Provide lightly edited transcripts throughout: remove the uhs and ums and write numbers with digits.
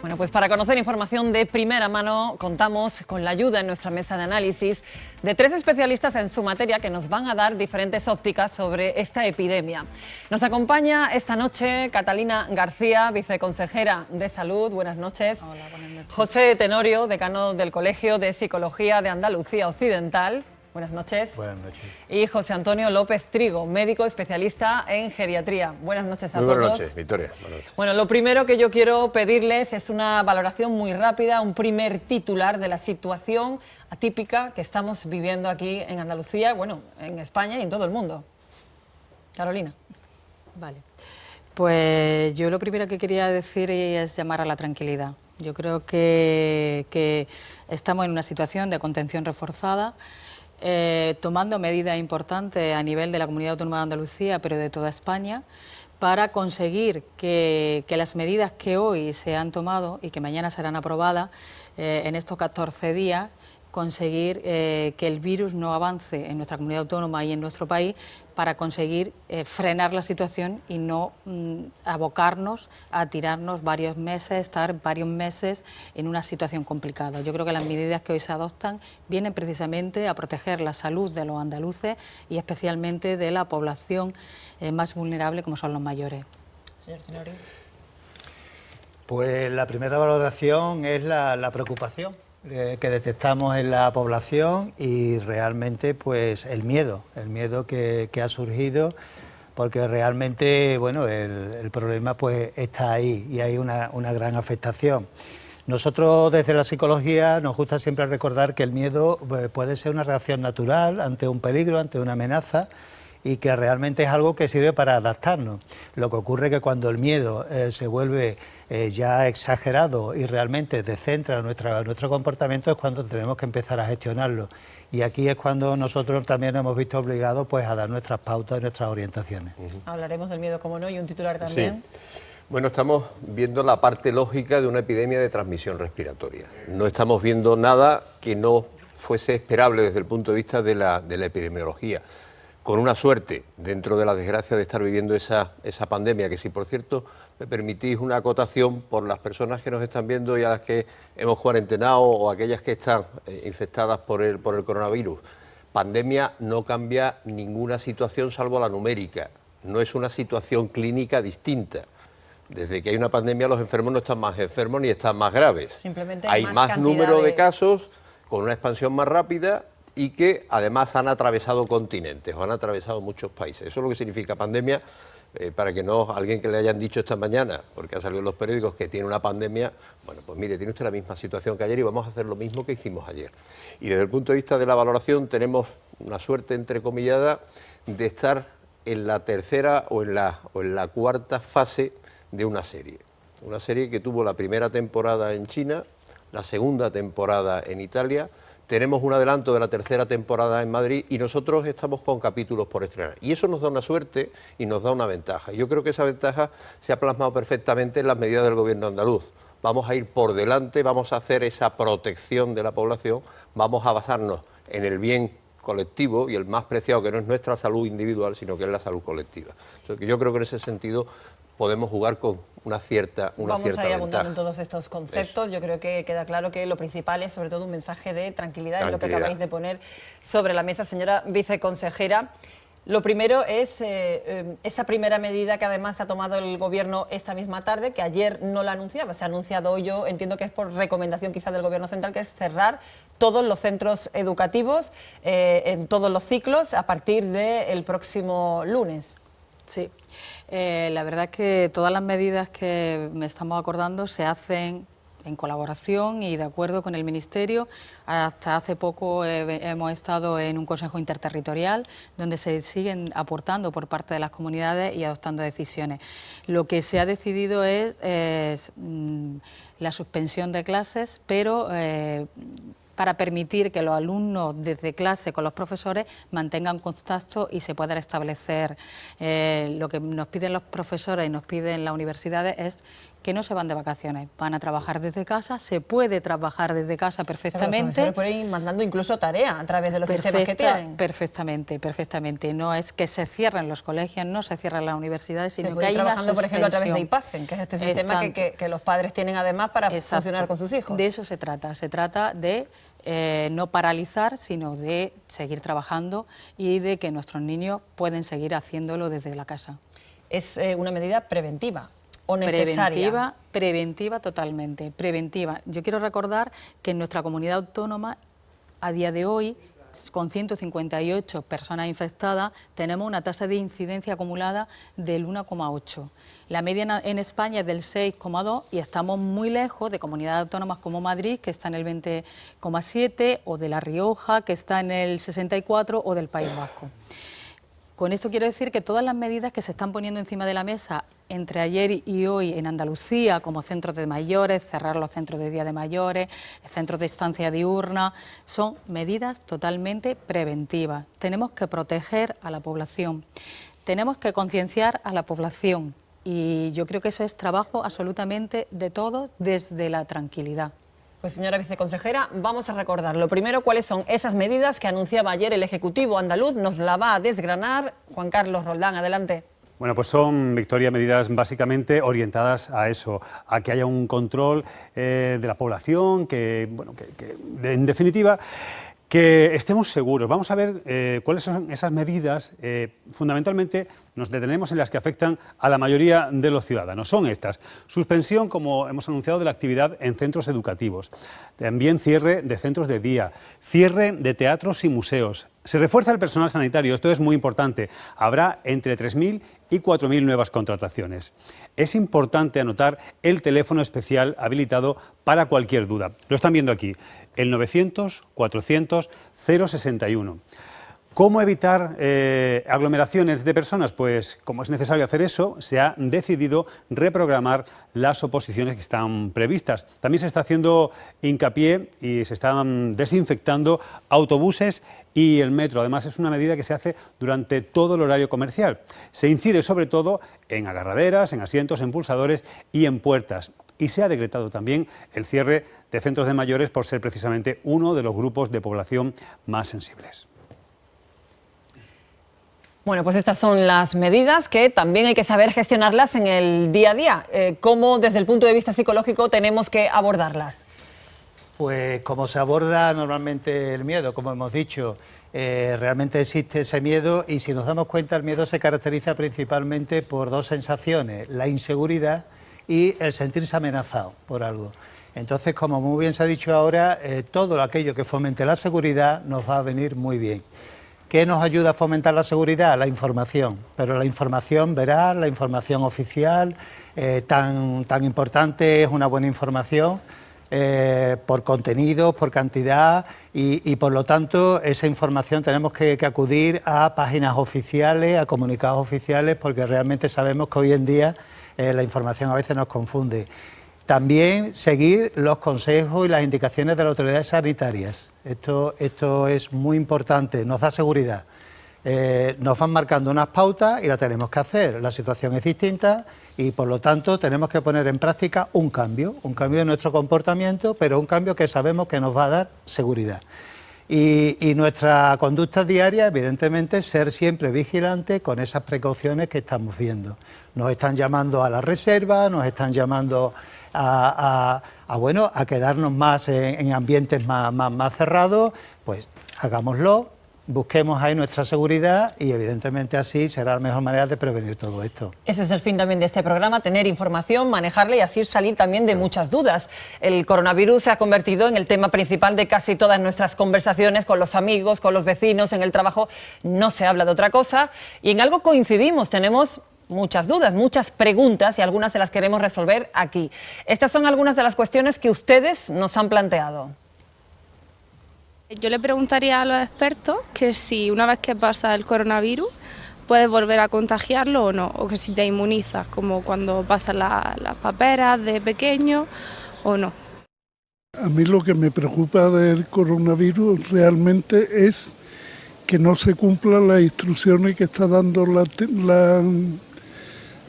Bueno, pues para conocer información de primera mano contamos con la ayuda en nuestra mesa de análisis de 3 especialistas en su materia que nos van a dar diferentes ópticas sobre esta epidemia. Nos acompaña esta noche Catalina García, viceconsejera de Salud. Buenas noches. Hola, buenas noches. José Tenorio, decano del Colegio de Psicología de Andalucía Occidental. Buenas noches. Buenas noches. Y José Antonio López Trigo, médico especialista en geriatría. Buenas noches a Muy todos. buenas noches, Victoria. Buenas noches. Bueno, lo primero que yo quiero pedirles es una valoración muy rápida, un primer titular de la situación atípica que estamos viviendo aquí en Andalucía, bueno, en España y en todo el mundo. Carolina. Vale. Pues yo lo primero que quería decir es llamar a la tranquilidad. Yo creo que estamos en una situación de contención reforzada, tomando medidas importantes a nivel de la Comunidad Autónoma de Andalucía, pero de toda España, para conseguir que las medidas que hoy se han tomado y que mañana serán aprobadas en estos 14 días, conseguir que el virus no avance en nuestra comunidad autónoma y en nuestro país, para conseguir frenar la situación y no abocarnos a tirarnos varios meses, estar varios meses en una situación complicada. Yo creo que las medidas que hoy se adoptan vienen precisamente a proteger la salud de los andaluces y especialmente de la población más vulnerable, como son los mayores. Señor Tenorio. Pues la primera valoración es la preocupación que detectamos en la población y realmente pues el miedo que ha surgido, porque realmente bueno el problema pues está ahí y hay una gran afectación. Nosotros desde la psicología nos gusta siempre recordar que el miedo puede ser una reacción natural ante un peligro, ante una amenaza, y que realmente es algo que sirve para adaptarnos. Lo que ocurre es que cuando el miedo se vuelve ya exagerado y realmente descentra nuestro comportamiento, es cuando tenemos que empezar a gestionarlo. Y aquí es cuando nosotros también hemos visto obligados pues, a dar nuestras pautas y nuestras orientaciones. Hablaremos del miedo, como no, y un titular también. Sí. Bueno, estamos viendo la parte lógica de una epidemia de transmisión respiratoria. No estamos viendo nada que no fuese esperable desde el punto de vista de la epidemiología. Con una suerte, dentro de la desgracia de estar viviendo esa pandemia, que si por cierto me permitís una acotación por las personas que nos están viendo y a las que hemos cuarentenado o aquellas que están infectadas por el coronavirus. Pandemia no cambia ninguna situación salvo la numérica, no es una situación clínica distinta. Desde que hay una pandemia los enfermos no están más enfermos ni están más graves. Simplemente hay más número de casos con una expansión más rápida y que además han atravesado continentes o han atravesado muchos países. Eso es lo que significa pandemia, para que no alguien que le hayan dicho esta mañana, porque ha salido en los periódicos, que tiene una pandemia, bueno, pues mire, tiene usted la misma situación que ayer y vamos a hacer lo mismo que hicimos ayer. Y desde el punto de vista de la valoración tenemos una suerte entrecomillada de estar en la tercera o en la cuarta fase de una serie que tuvo la primera temporada en China, la segunda temporada en Italia. Tenemos un adelanto de la tercera temporada en Madrid y nosotros estamos con capítulos por estrenar. Y eso nos da una suerte y nos da una ventaja. Yo creo que esa ventaja se ha plasmado perfectamente en las medidas del gobierno andaluz. Vamos a ir por delante, vamos a hacer esa protección de la población, vamos a basarnos en el bien colectivo y el más preciado, que no es nuestra salud individual, sino que es la salud colectiva. Entonces, yo creo que en ese sentido podemos jugar con una cierta Vamos a ir abundando ventaja. en todos estos conceptos. Yo creo que queda claro que lo principal es sobre todo un mensaje de tranquilidad, en lo que acabáis de poner sobre la mesa, señora viceconsejera. Lo primero es esa primera medida que además ha tomado el Gobierno esta misma tarde, que ayer no la anunciaba, se ha anunciado hoy, yo entiendo que es por recomendación quizá del Gobierno central, que es cerrar todos los centros educativos en todos los ciclos a partir del próximo lunes. Sí, la verdad es que todas las medidas que me estamos acordando se hacen en colaboración y de acuerdo con el Ministerio. Hasta hace poco hemos estado en un consejo interterritorial donde se siguen aportando por parte de las comunidades y adoptando decisiones. Lo que se ha decidido es la suspensión de clases, pero para permitir que los alumnos desde clase con los profesores mantengan contacto y se puedan establecer. Lo que nos piden los profesores y nos piden las universidades es que no se van de vacaciones, van a trabajar desde casa, se puede trabajar desde casa perfectamente. O sea, los profesores pueden ir mandando incluso tareas a través de los sistemas que tienen. Perfectamente, perfectamente. No es que se cierren los colegios, no se cierran las universidades, sino que hay trabajando, una por ejemplo, a través de iPassen, que es este sistema que los padres tienen además para funcionar con sus hijos. De eso se trata de no paralizar, sino de seguir trabajando y de que nuestros niños pueden seguir haciéndolo desde la casa. Es una medida preventiva. ¿O necesaria? Preventiva totalmente, preventiva. Yo quiero recordar que en nuestra comunidad autónoma, a día de hoy, con 158 personas infectadas, tenemos una tasa de incidencia acumulada del 1,8. La media en España es del 6,2 y estamos muy lejos de comunidades autónomas como Madrid, que está en el 20,7, o de La Rioja, que está en el 64, o del País Vasco. Con esto quiero decir que todas las medidas que se están poniendo encima de la mesa entre ayer y hoy en Andalucía, como centros de mayores, cerrar los centros de día de mayores, centros de estancia diurna, son medidas totalmente preventivas. Tenemos que proteger a la población, tenemos que concienciar a la población y yo creo que eso es trabajo absolutamente de todos desde la tranquilidad. Pues señora viceconsejera, vamos a recordar lo primero cuáles son esas medidas que anunciaba ayer el Ejecutivo andaluz. Nos la va a desgranar Juan Carlos Roldán, adelante. Bueno, pues son, Victoria, medidas básicamente orientadas a eso, a que haya un control de la población, que en definitiva, que estemos seguros. Vamos a ver cuáles son esas medidas, fundamentalmente nos detenemos en las que afectan a la mayoría de los ciudadanos. Son estas: suspensión, como hemos anunciado, de la actividad en centros educativos, también cierre de centros de día, cierre de teatros y museos. Se refuerza el personal sanitario, esto es muy importante. Habrá entre 3.000 y 4.000 nuevas contrataciones. Es importante anotar el teléfono especial habilitado para cualquier duda. Lo están viendo aquí, el 900 400 061. ¿Cómo evitar aglomeraciones de personas? Pues como es necesario hacer eso, se ha decidido reprogramar las oposiciones que están previstas. También se está haciendo hincapié y se están desinfectando autobuses y el metro. Además, es una medida que se hace durante todo el horario comercial. Se incide sobre todo en agarraderas, en asientos, en pulsadores y en puertas. Y se ha decretado también el cierre de centros de mayores por ser precisamente uno de los grupos de población más sensibles. Bueno, pues estas son las medidas que también hay que saber gestionarlas en el día a día. ¿Cómo desde el punto de vista psicológico tenemos que abordarlas? Pues como se aborda normalmente el miedo, como hemos dicho, realmente existe ese miedo y si nos damos cuenta el miedo se caracteriza principalmente por dos sensaciones, la inseguridad y el sentirse amenazado por algo. Entonces, como muy bien se ha dicho ahora, todo aquello que fomente la seguridad nos va a venir muy bien. ¿Qué nos ayuda a fomentar la seguridad? La información, pero la información veraz, la información oficial, tan importante es una buena información por contenido, por cantidad y por lo tanto esa información tenemos que acudir a páginas oficiales, a comunicados oficiales, porque realmente sabemos que hoy en día la información a veces nos confunde. También seguir los consejos y las indicaciones de las autoridades sanitarias. Esto es muy importante, nos da seguridad. Nos van marcando unas pautas y las tenemos que hacer. La situación es distinta y por lo tanto tenemos que poner en práctica un cambio de nuestro comportamiento, pero un cambio que sabemos que nos va a dar seguridad. Y nuestra conducta diaria, evidentemente, ser siempre vigilante con esas precauciones que estamos viendo. Nos están llamando a la reserva, nos están llamando a quedarnos más en ambientes más cerrados, pues hagámoslo, busquemos ahí nuestra seguridad y evidentemente así será la mejor manera de prevenir todo esto. Ese es el fin también de este programa, tener información, manejarla y así salir también de muchas dudas. El coronavirus se ha convertido en el tema principal de casi todas nuestras conversaciones con los amigos, con los vecinos, en el trabajo, no se habla de otra cosa y en algo coincidimos, tenemos muchas dudas, muchas preguntas y algunas de las queremos resolver aquí. Estas son algunas de las cuestiones que ustedes nos han planteado. Yo le preguntaría a los expertos que si una vez que pasa el coronavirus puedes volver a contagiarlo o no, o que si te inmunizas, como cuando pasan las paperas de pequeño o no. A mí lo que me preocupa del coronavirus realmente es que no se cumplan las instrucciones que está dando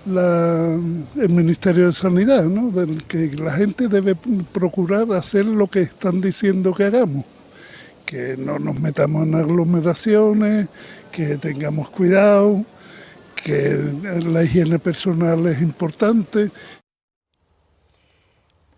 el Ministerio de Sanidad, ¿no? Del que la gente debe procurar hacer lo que están diciendo que hagamos, que no nos metamos en aglomeraciones, que tengamos cuidado, que la higiene personal es importante.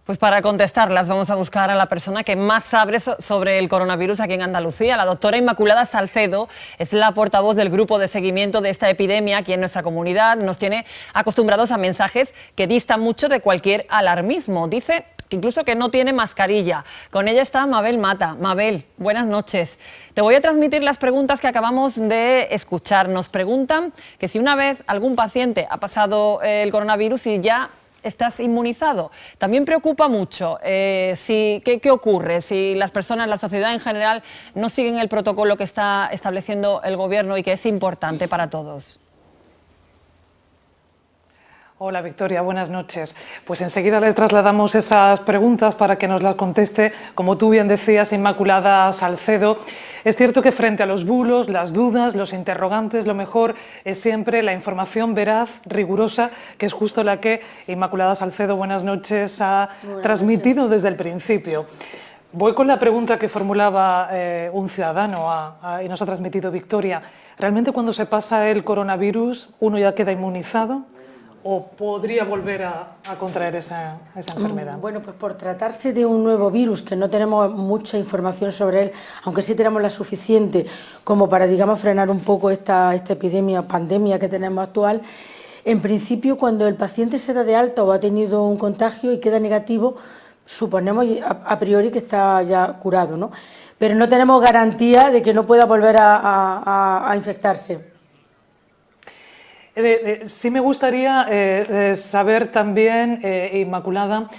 Pues para contestarlas vamos a buscar a la persona que más sabe sobre el coronavirus aquí en Andalucía. La doctora Inmaculada Salcedo es la portavoz del grupo de seguimiento de esta epidemia aquí en nuestra comunidad. Nos tiene acostumbrados a mensajes que distan mucho de cualquier alarmismo. Dice que incluso que no tiene mascarilla. Con ella está Mabel Mata. Mabel, buenas noches. Te voy a transmitir las preguntas que acabamos de escuchar. Nos preguntan que si una vez algún paciente ha pasado el coronavirus y ya estás inmunizado. También preocupa mucho ¿qué ocurre si las personas, la sociedad en general, no siguen el protocolo que está estableciendo el Gobierno y que es importante para todos. Hola Victoria, buenas noches. Pues enseguida le trasladamos esas preguntas para que nos las conteste, como tú bien decías, Inmaculada Salcedo. Es cierto que frente a los bulos, las dudas, los interrogantes, lo mejor es siempre la información veraz, rigurosa, que es justo la que Inmaculada Salcedo, buenas noches, ha transmitido desde el principio. Voy con la pregunta que formulaba un ciudadano y nos ha transmitido Victoria. ¿Realmente cuando se pasa el coronavirus uno ya queda inmunizado? ¿O podría volver a contraer esa enfermedad? Bueno, pues por tratarse de un nuevo virus, que no tenemos mucha información sobre él, aunque sí tenemos la suficiente como para, digamos, frenar un poco esta epidemia, pandemia que tenemos actual, en principio cuando el paciente se da de alta o ha tenido un contagio y queda negativo, suponemos a priori que está ya curado, ¿no? Pero no tenemos garantía de que no pueda volver a infectarse. Sí me gustaría saber también, Inmaculada,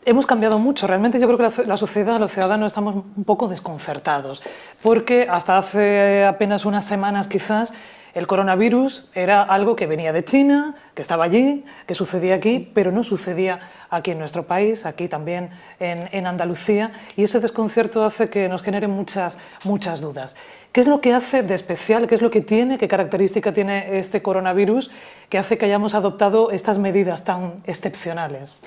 hemos cambiado mucho. Realmente yo creo que la sociedad, los ciudadanos estamos un poco desconcertados, porque hasta hace apenas unas semanas quizás el coronavirus era algo que venía de China, que estaba allí, que sucedía aquí, pero no sucedía aquí en nuestro país, aquí también en Andalucía, y ese desconcierto hace que nos generen muchas dudas. ¿Qué es lo que hace de especial, qué es lo que tiene, qué característica tiene este coronavirus que hace que hayamos adoptado estas medidas tan excepcionales?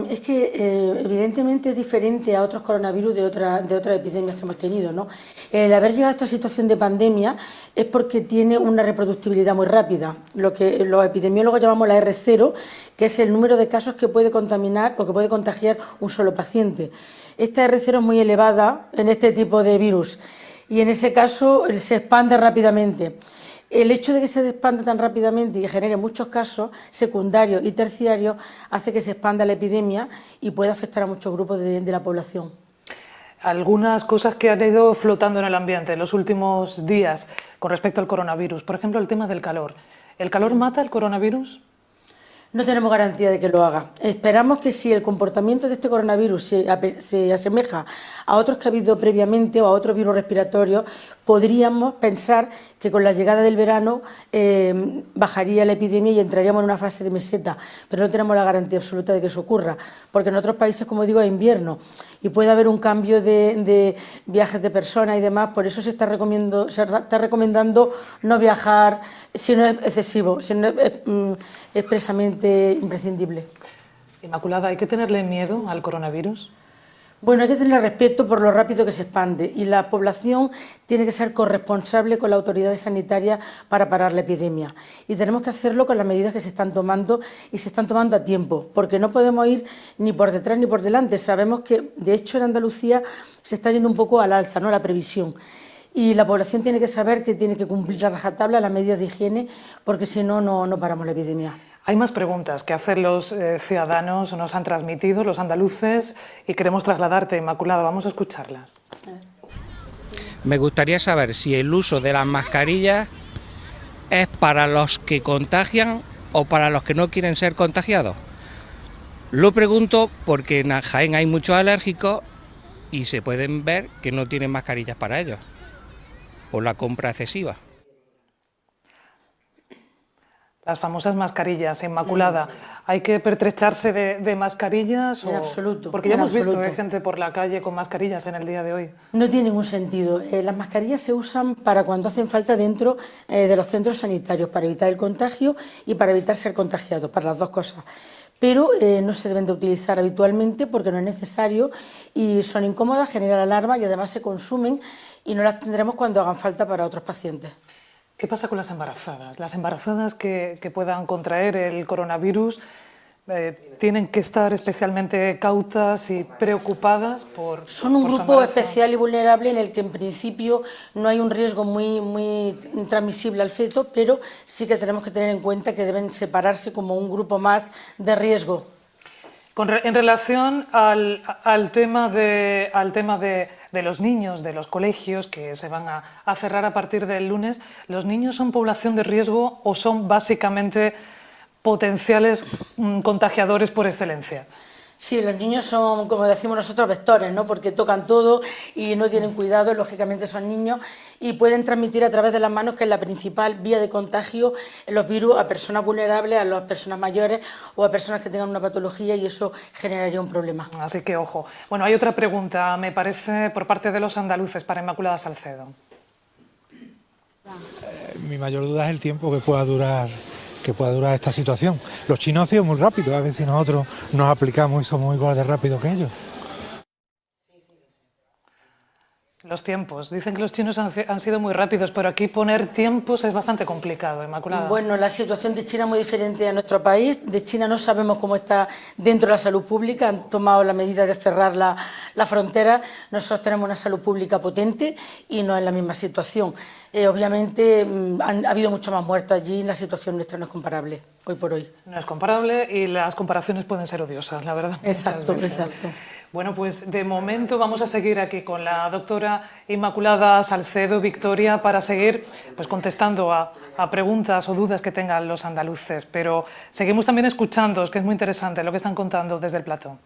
Es que evidentemente es diferente a otros coronavirus de otras epidemias que hemos tenido, ¿no? El haber llegado a esta situación de pandemia es porque tiene una reproductibilidad muy rápida, lo que los epidemiólogos llamamos la R0, que es el número de casos que puede contaminar o que puede contagiar un solo paciente. Esta R0 es muy elevada en este tipo de virus y en ese caso se expande rápidamente. El hecho de que se expanda tan rápidamente y genere muchos casos secundarios y terciarios hace que se expanda la epidemia y pueda afectar a muchos grupos de la población. Algunas cosas que han ido flotando en el ambiente en los últimos días con respecto al coronavirus, por ejemplo el tema del calor. ¿El calor mata el coronavirus? No tenemos garantía de que lo haga. Esperamos que si el comportamiento de este coronavirus se asemeja a otros que ha habido previamente o a otros virus respiratorios, podríamos pensar que con la llegada del verano bajaría la epidemia y entraríamos en una fase de meseta, pero no tenemos la garantía absoluta de que eso ocurra, porque en otros países, como digo, es invierno y puede haber un cambio de viajes de personas y demás, por eso se está recomendando no viajar si no es excesivo, si no es expresamente imprescindible. Inmaculada, ¿hay que tenerle miedo al coronavirus? Bueno, hay que tener respeto por lo rápido que se expande y la población tiene que ser corresponsable con las autoridades sanitarias para parar la epidemia. Y tenemos que hacerlo con las medidas que se están tomando y se están tomando a tiempo, porque no podemos ir ni por detrás ni por delante. Sabemos que, de hecho, en Andalucía se está yendo un poco al alza, ¿no?, la previsión. Y la población tiene que saber que tiene que cumplir a rajatabla las medidas de higiene, porque si no, no paramos la epidemia. Hay más preguntas que hacer los ciudadanos, nos han transmitido los andaluces y queremos trasladarte, Inmaculada, vamos a escucharlas. Me gustaría saber si el uso de las mascarillas es para los que contagian o para los que no quieren ser contagiados. Lo pregunto porque en Jaén hay muchos alérgicos y se pueden ver que no tienen mascarillas para ellos por la compra excesiva. Las famosas mascarillas, Inmaculada. ¿Hay que pertrecharse de mascarillas? En absoluto. Porque ya hemos visto gente por la calle con mascarillas en el día de hoy. No tiene ningún sentido. Las mascarillas se usan para cuando hacen falta dentro de los centros sanitarios, para evitar el contagio y para evitar ser contagiados, para las dos cosas. Pero no se deben de utilizar habitualmente porque no es necesario y son incómodas, generan alarma y además se consumen y no las tendremos cuando hagan falta para otros pacientes. ¿Qué pasa con las embarazadas? Las embarazadas que puedan contraer el coronavirus tienen que estar especialmente cautas y preocupadas por... Son un grupo especial y vulnerable en el que en principio no hay un riesgo muy transmisible al feto, pero sí que tenemos que tener en cuenta que deben separarse como un grupo más de riesgo. En relación al tema de los niños, de los colegios que se van a cerrar a partir del lunes, ¿los niños son población de riesgo o son básicamente potenciales contagiadores por excelencia? Sí, los niños son, como decimos nosotros, vectores, ¿no? Porque tocan todo y no tienen cuidado, lógicamente son niños, y pueden transmitir a través de las manos, que es la principal vía de contagio, los virus a personas vulnerables, a las personas mayores o a personas que tengan una patología, y eso generaría un problema. Así que ojo. Bueno, hay otra pregunta, me parece, por parte de los andaluces para Inmaculada Salcedo. Mi mayor duda es el tiempo que pueda durar esta situación. Los chinos han sido muy rápidos, a ver si nosotros nos aplicamos y somos igual de rápidos que ellos. Los tiempos. Dicen que los chinos han sido muy rápidos, pero aquí poner tiempos es bastante complicado, Inmaculada. Bueno, la situación de China es muy diferente a nuestro país. De China no sabemos cómo está dentro de la salud pública. Han tomado la medida de cerrar la frontera. Nosotros tenemos una salud pública potente y no es la misma situación. Obviamente ha habido mucho más muertos allí y la situación nuestra no es comparable, hoy por hoy. No es comparable y las comparaciones pueden ser odiosas, la verdad. Exacto, exacto. Bueno, pues de momento vamos a seguir aquí con la doctora Inmaculada Salcedo, Victoria, para seguir pues contestando a preguntas o dudas que tengan los andaluces, pero seguimos también escuchando, que es muy interesante lo que están contando desde el plató.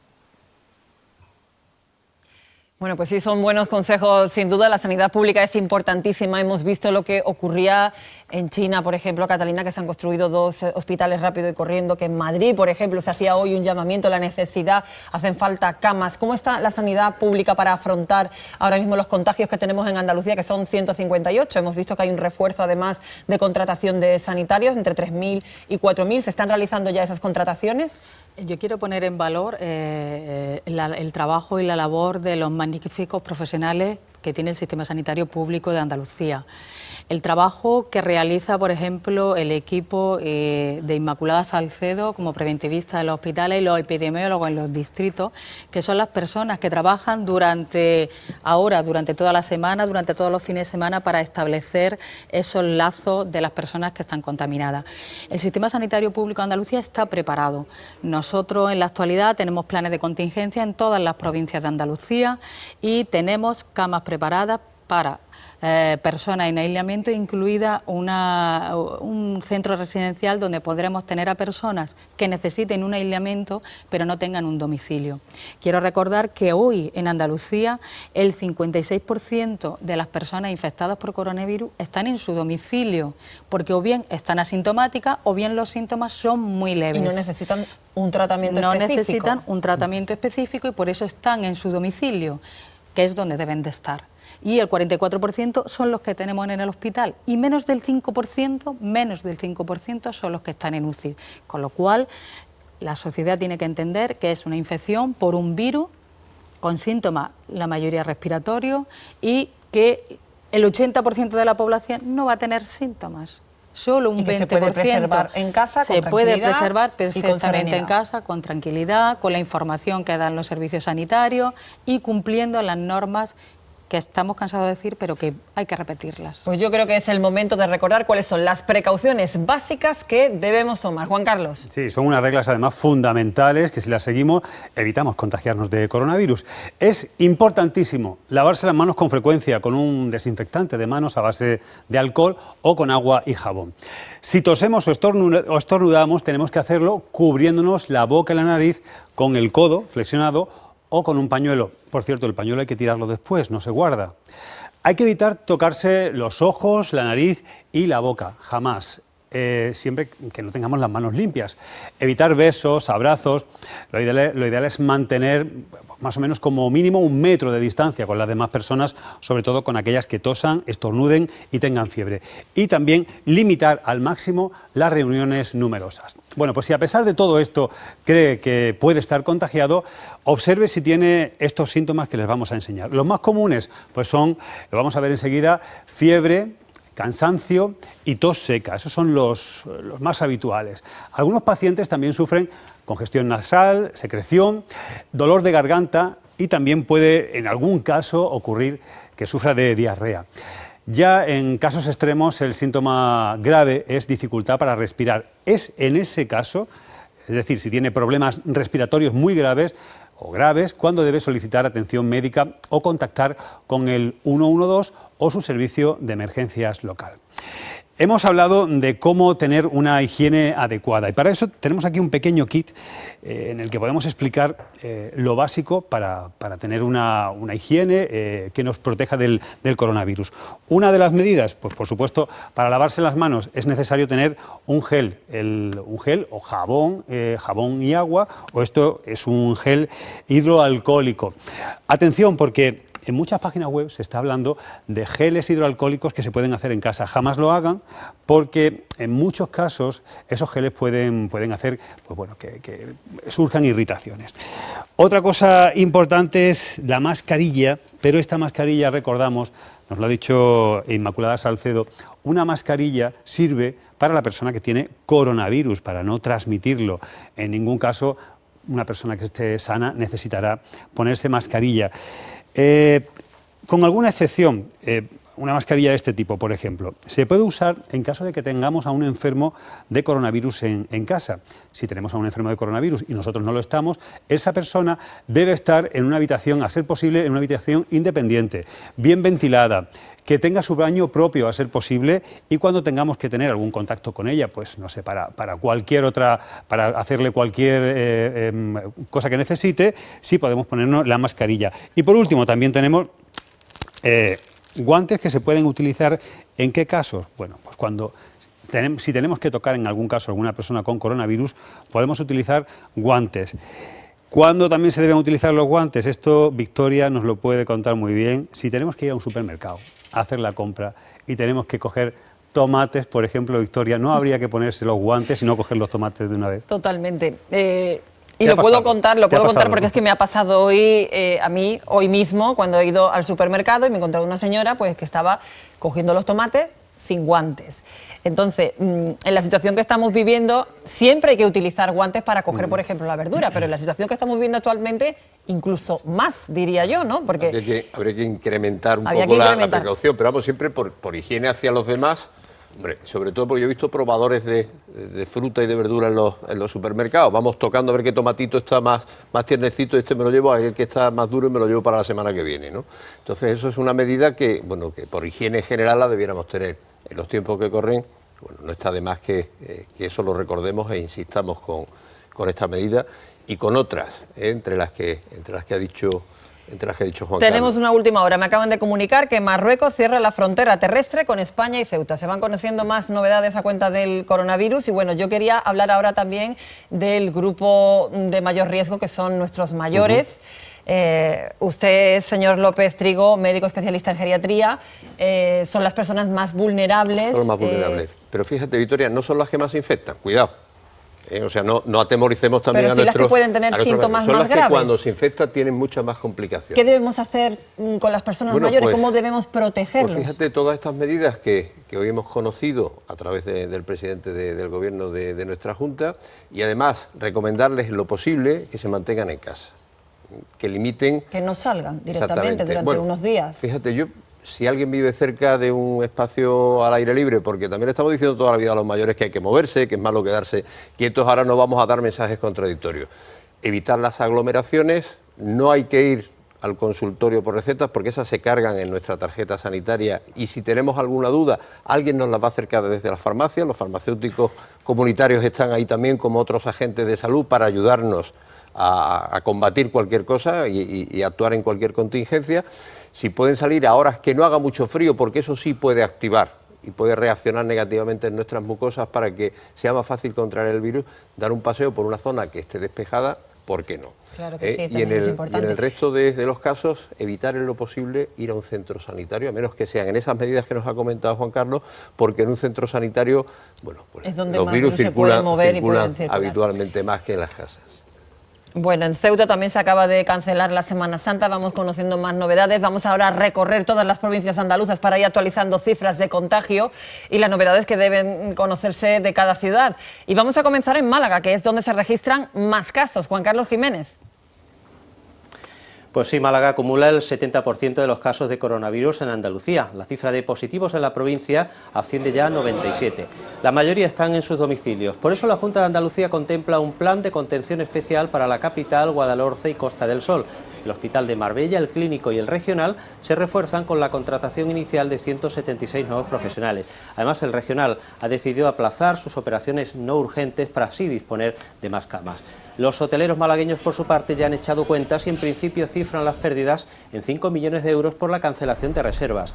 Bueno, pues sí, son buenos consejos, sin duda. La sanidad pública es importantísima. Hemos visto lo que ocurría en China, por ejemplo, Catalina, que se han construido 2 hospitales rápido y corriendo, que en Madrid, por ejemplo, se hacía hoy un llamamiento a la necesidad, hacen falta camas. ¿Cómo está la sanidad pública para afrontar ahora mismo los contagios que tenemos en Andalucía, que son 158? Hemos visto que hay un refuerzo, además, de contratación de sanitarios, entre 3.000 y 4.000. ¿Se están realizando ya esas contrataciones? Yo quiero poner en valor el trabajo y la labor de los magníficos profesionales que tiene el sistema sanitario público de Andalucía. El trabajo que realiza, por ejemplo, el equipo de Inmaculada Salcedo como preventivista de los hospitales y los epidemiólogos en los distritos, que son las personas que trabajan durante toda la semana, durante todos los fines de semana, para establecer esos lazos de las personas que están contaminadas. El sistema sanitario público de Andalucía está preparado. Nosotros en la actualidad tenemos planes de contingencia en todas las provincias de Andalucía y tenemos camas preparadas para personas en aislamiento, incluida un centro residencial donde podremos tener a personas que necesiten un aislamiento pero no tengan un domicilio. Quiero recordar que hoy en Andalucía el 56% de las personas infectadas por coronavirus están en su domicilio, porque o bien están asintomáticas o bien los síntomas son muy leves. Y no necesitan un tratamiento específico. No necesitan un tratamiento específico y por eso están en su domicilio, que es donde deben de estar. Y el 44% son los que tenemos en el hospital y menos del 5% son los que están en UCI. Con lo cual, la sociedad tiene que entender que es una infección por un virus con síntomas, la mayoría respiratorios, y que el 80% de la población no va a tener síntomas. Solo un 20% se puede preservar en casa, se puede preservar perfectamente en casa, con tranquilidad, con la información que dan los servicios sanitarios y cumpliendo las normas que estamos cansados de decir, pero que hay que repetirlas. Pues yo creo que es el momento de recordar cuáles son las precauciones básicas que debemos tomar. Juan Carlos. Sí, son unas reglas además fundamentales que si las seguimos evitamos contagiarnos de coronavirus. Es importantísimo lavarse las manos con frecuencia con un desinfectante de manos a base de alcohol o con agua y jabón. Si tosemos o estornudamos, tenemos que hacerlo cubriéndonos la boca y la nariz con el codo flexionado o con un pañuelo. Por cierto, el pañuelo hay que tirarlo después, no se guarda. Hay que evitar tocarse los ojos, la nariz y la boca, jamás. siempre que no tengamos las manos limpias. Evitar besos, abrazos. Lo ideal es mantener más o menos como mínimo 1 metro de distancia con las demás personas, sobre todo con aquellas que tosan, estornuden y tengan fiebre. Y también limitar al máximo las reuniones numerosas. Bueno, pues si a pesar de todo esto cree que puede estar contagiado, observe si tiene estos síntomas que les vamos a enseñar. Los más comunes pues son, lo vamos a ver enseguida, fiebre, cansancio y tos seca. Esos son los más habituales. Algunos pacientes también sufren congestión nasal, secreción, dolor de garganta y también puede en algún caso ocurrir que sufra de diarrea. Ya en casos extremos el síntoma grave es dificultad para respirar. Es en ese caso, es decir, si tiene problemas respiratorios muy graves o graves, cuando debe solicitar atención médica o contactar con el 112 o su servicio de emergencias local. Hemos hablado de cómo tener una higiene adecuada y para eso tenemos aquí un pequeño kit en el que podemos explicar lo básico para tener una higiene que nos proteja del coronavirus. Una de las medidas, pues por supuesto, para lavarse las manos es necesario tener un gel o jabón y agua, o esto es un gel hidroalcohólico. Atención, porque en muchas páginas web se está hablando de geles hidroalcohólicos que se pueden hacer en casa. Jamás lo hagan porque en muchos casos esos geles pueden hacer pues bueno, que surjan irritaciones. Otra cosa importante es la mascarilla, pero esta mascarilla, recordamos, nos lo ha dicho Inmaculada Salcedo, una mascarilla sirve para la persona que tiene coronavirus, para no transmitirlo. En ningún caso una persona que esté sana necesitará ponerse mascarilla. Con alguna excepción, una mascarilla de este tipo, por ejemplo, se puede usar en caso de que tengamos a un enfermo de coronavirus en casa. Si tenemos a un enfermo de coronavirus y nosotros no lo estamos, esa persona debe estar en una habitación, a ser posible, en una habitación independiente, bien ventilada, que tenga su baño propio a ser posible y cuando tengamos que tener algún contacto con ella, pues no sé, para cualquier otra, para hacerle cualquier cosa que necesite, sí podemos ponernos la mascarilla. Y por último también tenemos guantes que se pueden utilizar. ¿En qué casos? Bueno, pues si tenemos que tocar en algún caso a alguna persona con coronavirus, podemos utilizar guantes. ¿Cuándo también se deben utilizar los guantes? Esto Victoria nos lo puede contar muy bien. Si tenemos que ir a un supermercado a hacer la compra y tenemos que coger tomates, por ejemplo, Victoria, ¿no habría que ponerse los guantes y no coger los tomates de una vez? Totalmente. Y lo puedo contar porque es que me ha pasado hoy, a mí, hoy mismo, cuando he ido al supermercado y me he encontrado una señora pues, que estaba cogiendo los tomates sin guantes. Entonces, en la situación que estamos viviendo, siempre hay que utilizar guantes para coger, por ejemplo, la verdura, pero en la situación que estamos viviendo actualmente, incluso más, diría yo, ¿no? Porque habría que incrementar un poco la precaución, pero vamos, siempre por higiene hacia los demás. Hombre, sobre todo porque yo he visto probadores de fruta y de verdura en los supermercados. Vamos tocando a ver qué tomatito está más tiernecito, este me lo llevo, a el que está más duro y me lo llevo para la semana que viene, ¿no? Entonces eso es una medida que, bueno, que por higiene general la debiéramos tener. En los tiempos que corren, bueno, no está de más que eso lo recordemos e insistamos con esta medida y con otras, entre las que ha dicho Juan Tenemos Carlos. una última hora. Me acaban de comunicar que Marruecos cierra la frontera terrestre con España y Ceuta. Se van conociendo más novedades a cuenta del coronavirus y bueno, yo quería hablar ahora también del grupo de mayor riesgo que son nuestros mayores. Usted, señor López Trigo, médico especialista en geriatría, son las personas más vulnerables. Son las más vulnerables. Pero fíjate, Victoria, no son las que más se infectan, cuidado. O sea, no atemoricemos también a nuestros... Pero sí las que pueden tener síntomas más graves. Son las que cuando se infectan tienen muchas más complicaciones. ¿Qué debemos hacer con las personas mayores? Pues, ¿cómo debemos protegerlos? Pues fíjate, todas estas medidas que hoy hemos conocido a través del presidente del Gobierno de nuestra Junta y además recomendarles en lo posible que se mantengan en casa, que limiten... Que no salgan directamente durante unos días. Fíjate, si alguien vive cerca de un espacio al aire libre, porque también le estamos diciendo toda la vida a los mayores que hay que moverse, que es malo quedarse quietos, ahora no vamos a dar mensajes contradictorios. Evitar las aglomeraciones, no hay que ir al consultorio por recetas porque esas se cargan en nuestra tarjeta sanitaria y si tenemos alguna duda, alguien nos las va a acercar desde las farmacias, los farmacéuticos comunitarios están ahí también como otros agentes de salud para ayudarnos a combatir cualquier cosa y actuar en cualquier contingencia. Si pueden salir a horas que no haga mucho frío, porque eso sí puede activar y puede reaccionar negativamente en nuestras mucosas. Para que sea más fácil contraer el virus, dar un paseo por una zona que esté despejada, ¿por qué no? Claro que sí, Y en es importante. el resto de los casos, evitar en lo posible ir a un centro sanitario, a menos que sean en esas medidas que nos ha comentado Juan Carlos, porque en un centro sanitario, bueno, pues es donde los más virus se pueden circulan, mover y pueden circular habitualmente más que en las casas. Bueno, en Ceuta también se acaba de cancelar la Semana Santa, vamos conociendo más novedades, vamos ahora a recorrer todas las provincias andaluzas para ir actualizando cifras de contagio y las novedades que deben conocerse de cada ciudad. Y vamos a comenzar en Málaga, que es donde se registran más casos. Juan Carlos Jiménez. Pues sí, Málaga acumula el 70% de los casos de coronavirus en Andalucía. La cifra de positivos en la provincia asciende ya a 97. La mayoría están en sus domicilios. Por eso la Junta de Andalucía contempla un plan de contención especial para la capital, Guadalhorce y Costa del Sol. El Hospital de Marbella, el Clínico y el Regional se refuerzan con la contratación inicial de 176 nuevos profesionales. Además, el Regional ha decidido aplazar sus operaciones no urgentes para así disponer de más camas. Los hoteleros malagueños, por su parte, ya han echado cuentas y en principio cifran las pérdidas en 5 millones de euros por la cancelación de reservas.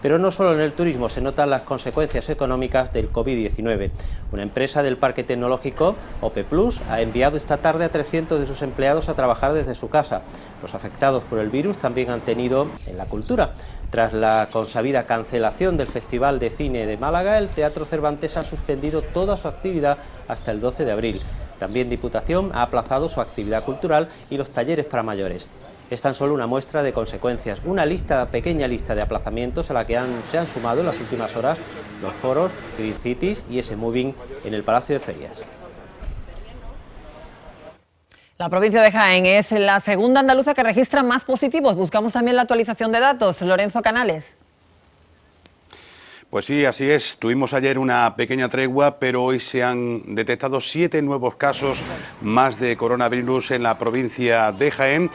Pero no solo en el turismo se notan las consecuencias económicas del COVID-19. Una empresa del Parque Tecnológico, OP Plus, ha enviado esta tarde a 300 de sus empleados a trabajar desde su casa. Los afectados por el virus también han tenido en la cultura. Tras la consabida cancelación del Festival de Cine de Málaga, el Teatro Cervantes ha suspendido toda su actividad hasta el 12 de abril. También Diputación ha aplazado su actividad cultural y los talleres para mayores. Es tan solo una muestra de consecuencias, una pequeña lista de aplazamientos a la que se han sumado en las últimas horas los foros, Green Cities y S-Moving en el Palacio de Ferias. La provincia de Jaén es la segunda andaluza que registra más positivos. Buscamos también la actualización de datos. Lorenzo Canales. Pues sí, así es. Tuvimos ayer una pequeña tregua, pero hoy se han detectado 7 nuevos casos más de coronavirus en la provincia de Jaén.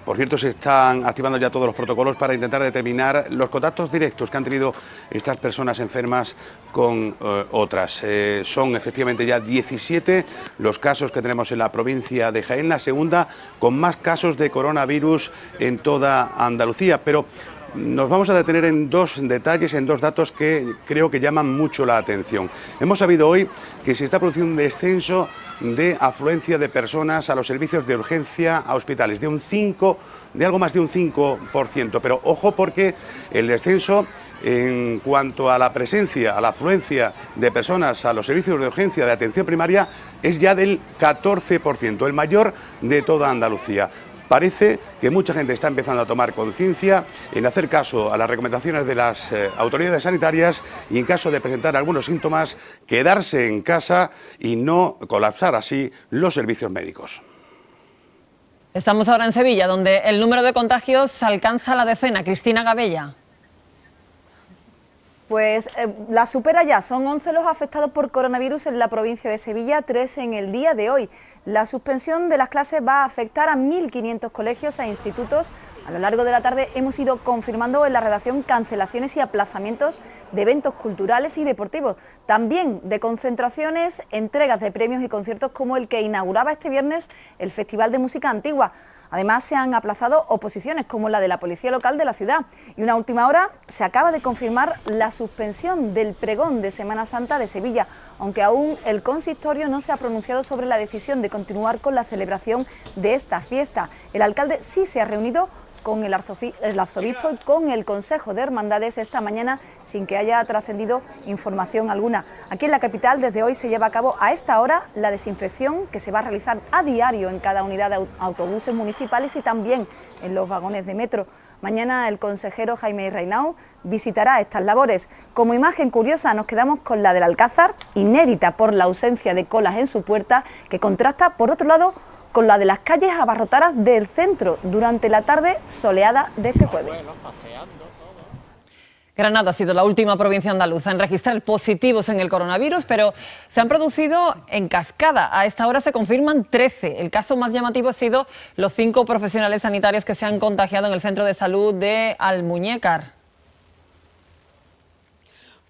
Por cierto, se están activando ya todos los protocolos para intentar determinar los contactos directos que han tenido estas personas enfermas con otras. Son efectivamente ya 17 los casos que tenemos en la provincia de Jaén, la segunda con más casos de coronavirus en toda Andalucía, pero nos vamos a detener en dos detalles, en dos datos que creo que llaman mucho la atención. Hemos sabido hoy que se está produciendo un descenso de afluencia de personas a los servicios de urgencia a hospitales, de algo más de un 5%. Pero ojo, porque el descenso en cuanto a la presencia, a la afluencia de personas a los servicios de urgencia de atención primaria es ya del 14%, el mayor de toda Andalucía. Parece que mucha gente está empezando a tomar conciencia en hacer caso a las recomendaciones de las autoridades sanitarias y, en caso de presentar algunos síntomas, quedarse en casa y no colapsar así los servicios médicos. Estamos ahora en Sevilla, donde el número de contagios alcanza la decena. Cristina Gabella. Pues la supera ya, son 11 los afectados por coronavirus en la provincia de Sevilla, 3 en el día de hoy. La suspensión de las clases va a afectar a 1.500 colegios e institutos. A lo largo de la tarde hemos ido confirmando en la redacción cancelaciones y aplazamientos de eventos culturales y deportivos, también de concentraciones, entregas de premios y conciertos como el que inauguraba este viernes el Festival de Música Antigua. Además, se han aplazado oposiciones como la de la Policía Local de la ciudad. Y una última hora se acaba de confirmar la suspensión del pregón de Semana Santa de Sevilla, aunque aún el consistorio no se ha pronunciado sobre la decisión de continuar con la celebración de esta fiesta. El alcalde sí se ha reunido con el arzobispo y con el Consejo de Hermandades esta mañana sin que haya trascendido información alguna. Aquí en la capital desde hoy se lleva a cabo a esta hora la desinfección que se va a realizar a diario en cada unidad de autobuses municipales y también en los vagones de metro. Mañana el consejero Jaime Reinao visitará estas labores. Como imagen curiosa nos quedamos con la del Alcázar, inédita por la ausencia de colas en su puerta, que contrasta por otro lado con la de las calles abarrotadas del centro durante la tarde soleada de este jueves. Granada ha sido la última provincia andaluza en registrar positivos en el coronavirus, pero se han producido en cascada. A esta hora se confirman 13. El caso más llamativo ha sido los 5 profesionales sanitarios que se han contagiado en el centro de salud de Almuñécar.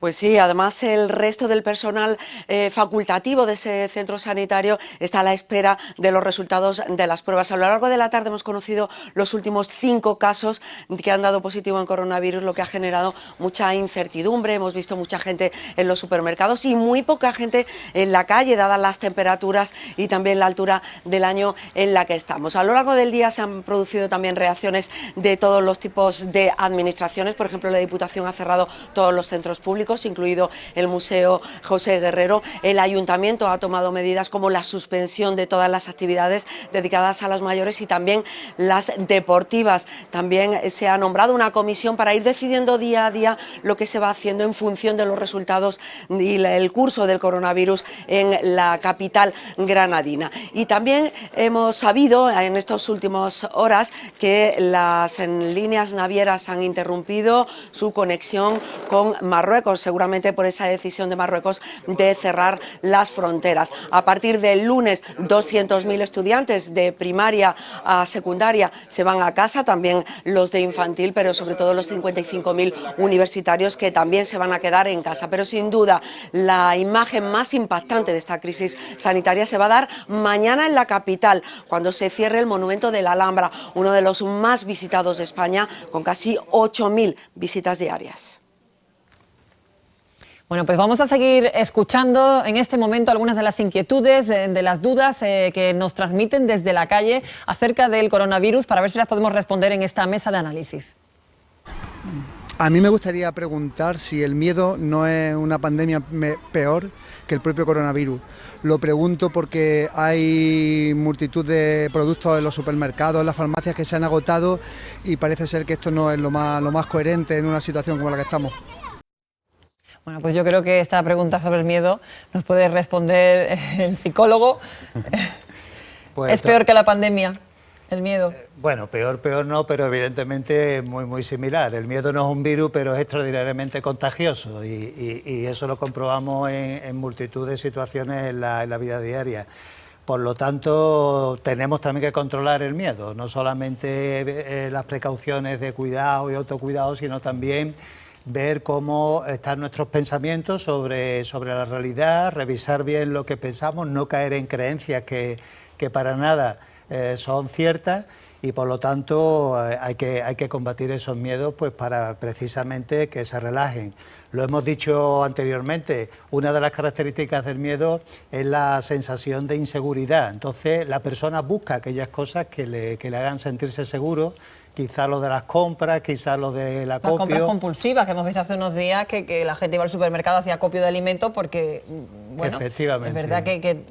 Pues sí, además el resto del personal facultativo de ese centro sanitario está a la espera de los resultados de las pruebas. A lo largo de la tarde hemos conocido los últimos 5 casos que han dado positivo en coronavirus, lo que ha generado mucha incertidumbre. Hemos visto mucha gente en los supermercados y muy poca gente en la calle, dadas las temperaturas y también la altura del año en la que estamos. A lo largo del día se han producido también reacciones de todos los tipos de administraciones. Por ejemplo, la Diputación ha cerrado todos los centros públicos, incluido el Museo José Guerrero. El Ayuntamiento ha tomado medidas como la suspensión de todas las actividades dedicadas a los mayores y también las deportivas. También se ha nombrado una comisión para ir decidiendo día a día lo que se va haciendo en función de los resultados y el curso del coronavirus en la capital granadina. Y también hemos sabido en estas últimas horas que las líneas navieras han interrumpido su conexión con Marruecos, seguramente por esa decisión de Marruecos de cerrar las fronteras. A partir del lunes, 200.000 estudiantes de primaria a secundaria se van a casa, también los de infantil, pero sobre todo los 55.000 universitarios que también se van a quedar en casa. Pero sin duda, la imagen más impactante de esta crisis sanitaria se va a dar mañana en la capital, cuando se cierre el Monumento de la Alhambra, uno de los más visitados de España, con casi 8.000 visitas diarias. Bueno, pues vamos a seguir escuchando en este momento algunas de las inquietudes, de las dudas que nos transmiten desde la calle acerca del coronavirus, para ver si las podemos responder en esta mesa de análisis. A mí me gustaría preguntar si el miedo no es una pandemia peor que el propio coronavirus. Lo pregunto porque hay multitud de productos en los supermercados, en las farmacias que se han agotado y parece ser que esto no es lo más coherente en una situación como la que estamos. Bueno, pues yo creo que esta pregunta sobre el miedo nos puede responder el psicólogo. Pues ¿es peor que la pandemia, el miedo? Bueno, peor no, pero evidentemente muy similar. El miedo no es un virus, pero es extraordinariamente contagioso y eso lo comprobamos en multitud de situaciones en la vida diaria. Por lo tanto, tenemos también que controlar el miedo, no solamente las precauciones de cuidado y autocuidado, sino también ver cómo están nuestros pensamientos sobre la realidad, revisar bien lo que pensamos, no caer en creencias que para nada son ciertas y por lo tanto hay que combatir esos miedos pues para precisamente que se relajen. Lo hemos dicho anteriormente, una de las características del miedo es la sensación de inseguridad. Entonces la persona busca aquellas cosas que le hagan sentirse seguro. Quizás lo de las compras, quizás lo del acopio. Las compras compulsivas que hemos visto hace unos días, que la gente iba al supermercado, hacía acopio de alimentos porque, bueno, efectivamente, es verdad que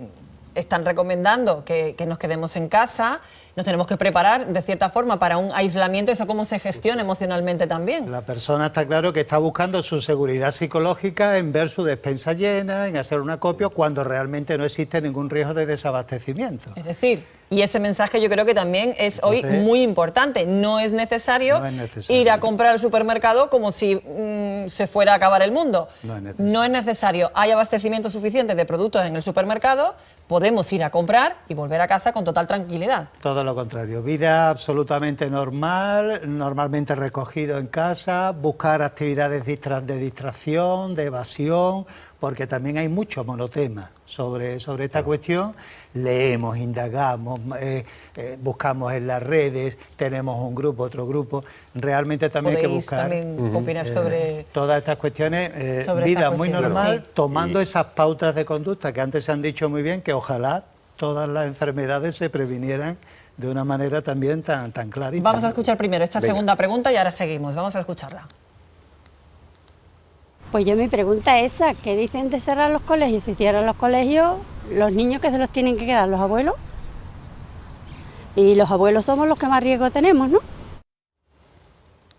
están recomendando que nos quedemos en casa, nos tenemos que preparar de cierta forma para un aislamiento, eso cómo se gestiona emocionalmente también. La persona está claro que está buscando su seguridad psicológica en ver su despensa llena, en hacer un acopio, cuando realmente no existe ningún riesgo de desabastecimiento. Es decir, y ese mensaje yo creo que también es hoy muy importante. No es necesario ir a comprar al supermercado como si se fuera a acabar el mundo. No es necesario. Hay abastecimiento suficiente de productos en el supermercado, podemos ir a comprar y volver a casa con total tranquilidad. Todo lo contrario. Vida absolutamente normal, normalmente recogido en casa, buscar actividades de distracción, de evasión, porque también hay mucho monotema sobre esta cuestión. Leemos, indagamos, buscamos en las redes, tenemos un grupo, otro grupo. Realmente también hay que buscar opinar sobre todas estas cuestiones, vida muy normal, tomando esas pautas de conducta que antes se han dicho muy bien, que ojalá todas las enfermedades se previnieran de una manera también tan clarita. Vamos a escuchar primero esta segunda pregunta y ahora seguimos. Vamos a escucharla. Pues mi pregunta es esa, ¿qué dicen de cerrar los colegios? Si cierran los colegios, los niños que se los tienen que quedar, los abuelos. Y los abuelos somos los que más riesgo tenemos, ¿no?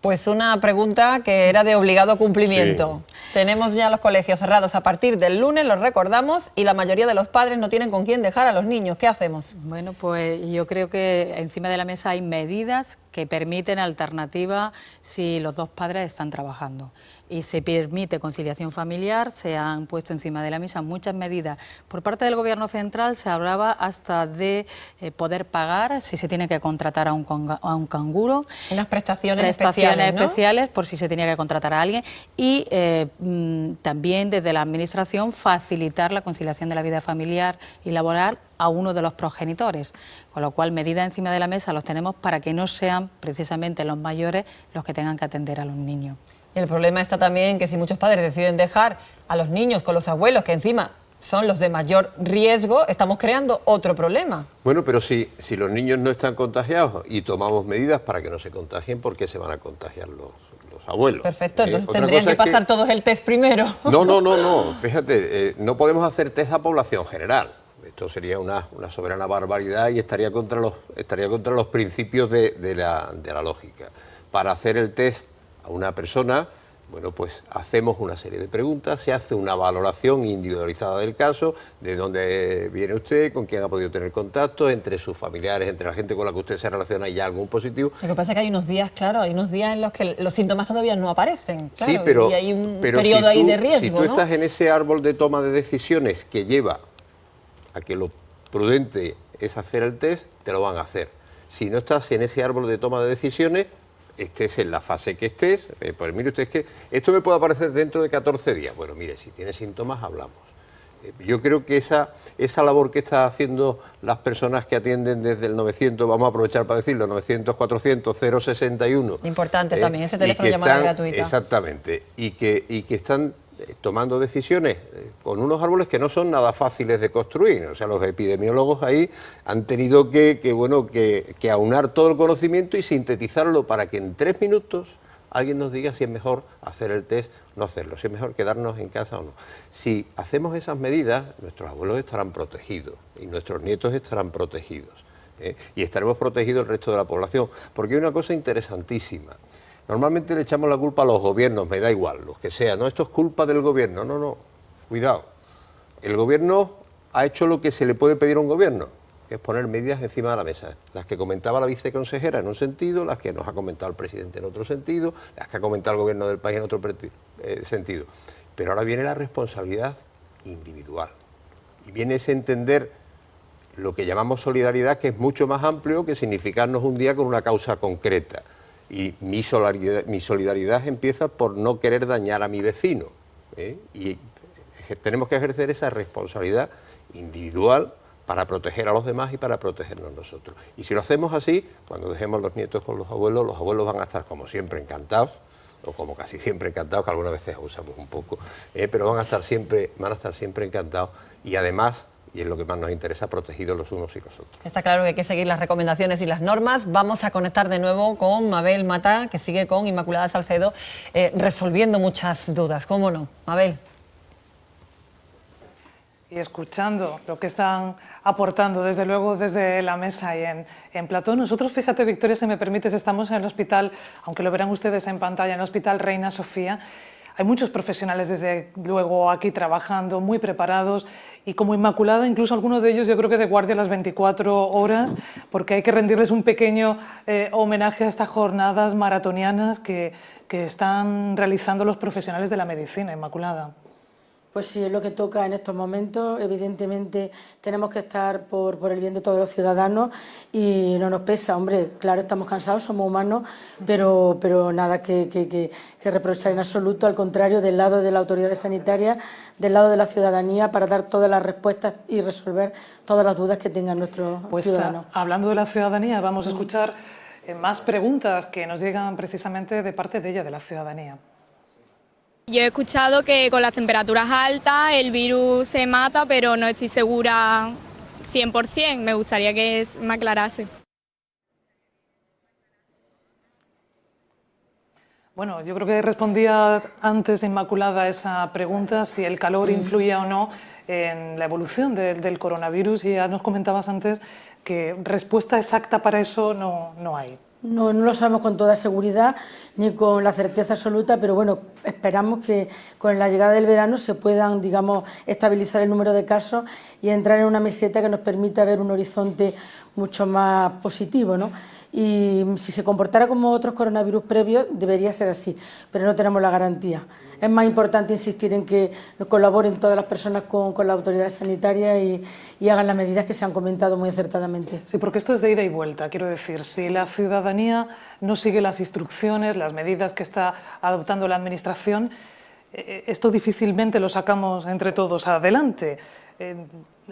Pues una pregunta que era de obligado cumplimiento. Sí. Tenemos ya los colegios cerrados a partir del lunes, los recordamos, y la mayoría de los padres no tienen con quién dejar a los niños. ¿Qué hacemos? Bueno, pues yo creo que encima de la mesa hay medidas que permiten alternativa si los dos padres están trabajando. y se permite conciliación familiar, se han puesto encima de la mesa muchas medidas. Por parte del Gobierno central se hablaba hasta de poder pagar si se tiene que contratar a un canguro. Unas prestaciones especiales, ¿no? especiales por si se tenía que contratar a alguien y también desde la Administración facilitar la conciliación de la vida familiar y laboral a uno de los progenitores, con lo cual medidas encima de la mesa los tenemos para que no sean precisamente los mayores los que tengan que atender a los niños. Y el problema está también que si muchos padres deciden dejar a los niños con los abuelos, que encima son los de mayor riesgo, estamos creando otro problema. Bueno, pero si los niños no están contagiados y tomamos medidas para que no se contagien, ¿por qué se van a contagiar los abuelos? Perfecto, entonces tendrían que pasar todos el test primero. No, fíjate, no podemos hacer test a población general. Esto sería una soberana barbaridad y estaría contra los principios de la lógica. Para hacer el test a una persona, bueno, pues hacemos una serie de preguntas, se hace una valoración individualizada del caso, de dónde viene usted, con quién ha podido tener contacto, entre sus familiares, entre la gente con la que usted se relaciona, ¿hay algún positivo? Lo que pasa es que hay unos días, claro, hay unos días en los que los síntomas todavía no aparecen, claro, sí, pero, y hay un periodo ahí de riesgo, si tú estás en ese árbol de toma de decisiones que lleva a que lo prudente es hacer el test, te lo van a hacer. Si no estás en ese árbol de toma de decisiones, estés en la fase que estés, pues mire usted, es que esto me puede aparecer dentro de 14 días. Bueno, mire, si tiene síntomas, hablamos. Yo creo que esa labor que están haciendo las personas que atienden desde el 900, vamos a aprovechar para decirlo, 900, 400, 061. Importante también, ese teléfono de llamada gratuita. Exactamente, y que están tomando decisiones con unos árboles que no son nada fáciles de construir. O sea, los epidemiólogos ahí han tenido que aunar todo el conocimiento y sintetizarlo para que en 3 minutos alguien nos diga si es mejor hacer el test o no hacerlo, si es mejor quedarnos en casa o no. Si hacemos esas medidas, nuestros abuelos estarán protegidos y nuestros nietos estarán protegidos, y estaremos protegidos el resto de la población, porque hay una cosa interesantísima. Normalmente le echamos la culpa a los gobiernos, me da igual, los que sean, no, esto es culpa del gobierno, no, cuidado. El gobierno ha hecho lo que se le puede pedir a un gobierno, que es poner medidas encima de la mesa. Las que comentaba la viceconsejera en un sentido, las que nos ha comentado el presidente en otro sentido, las que ha comentado el gobierno del país en otro sentido. Pero ahora viene la responsabilidad individual y viene ese entender lo que llamamos solidaridad, que es mucho más amplio que significarnos un día con una causa concreta. Y mi solidaridad empieza por no querer dañar a mi vecino, y tenemos que ejercer esa responsabilidad individual para proteger a los demás y para protegernos nosotros. Y si lo hacemos así, cuando dejemos los nietos con los abuelos van a estar como siempre encantados, o como casi siempre encantados, que algunas veces abusamos un poco, pero van a estar siempre encantados y además, y es lo que más nos interesa, protegidos los unos y los otros. Está claro que hay que seguir las recomendaciones y las normas. Vamos a conectar de nuevo con Mabel Mata, que sigue con Inmaculada Salcedo, resolviendo muchas dudas. ¿Cómo no? Mabel. Y escuchando lo que están aportando, desde luego, desde la mesa y en plató. Nosotros, fíjate, Victoria, si me permites, estamos en el hospital, aunque lo verán ustedes en pantalla, en el Hospital Reina Sofía. Hay muchos profesionales, desde luego, aquí trabajando, muy preparados, y como Inmaculada, incluso algunos de ellos yo creo que de guardia las 24 horas, porque hay que rendirles un pequeño homenaje a estas jornadas maratonianas que están realizando los profesionales de la medicina. Inmaculada. Pues sí, es lo que toca en estos momentos. Evidentemente tenemos que estar por el bien de todos los ciudadanos y no nos pesa, hombre, claro, estamos cansados, somos humanos, pero nada que reprochar en absoluto, al contrario, del lado de las autoridades sanitarias, del lado de la ciudadanía, para dar todas las respuestas y resolver todas las dudas que tengan nuestros ciudadanos. Hablando de la ciudadanía, vamos a escuchar más preguntas que nos llegan precisamente de parte de ella, de la ciudadanía. Yo he escuchado que con las temperaturas altas el virus se mata, pero no estoy segura 100%. Me gustaría que me aclarase. Bueno, yo creo que respondía antes Inmaculada a esa pregunta, si el calor influía o no en la evolución del coronavirus, y ya nos comentabas antes que respuesta exacta para eso no hay. No lo sabemos con toda seguridad ni con la certeza absoluta, pero bueno, esperamos que con la llegada del verano se puedan, digamos, estabilizar el número de casos y entrar en una meseta que nos permita ver un horizonte mucho más positivo, ¿no? y si se comportara como otros coronavirus previos debería ser así, pero no tenemos la garantía. Es más importante insistir en que colaboren todas las personas con las autoridades sanitarias y hagan las medidas que se han comentado muy acertadamente. Sí, porque esto es de ida y vuelta, quiero decir, si la ciudadanía no sigue las instrucciones, las medidas que está adoptando la Administración, esto difícilmente lo sacamos entre todos adelante.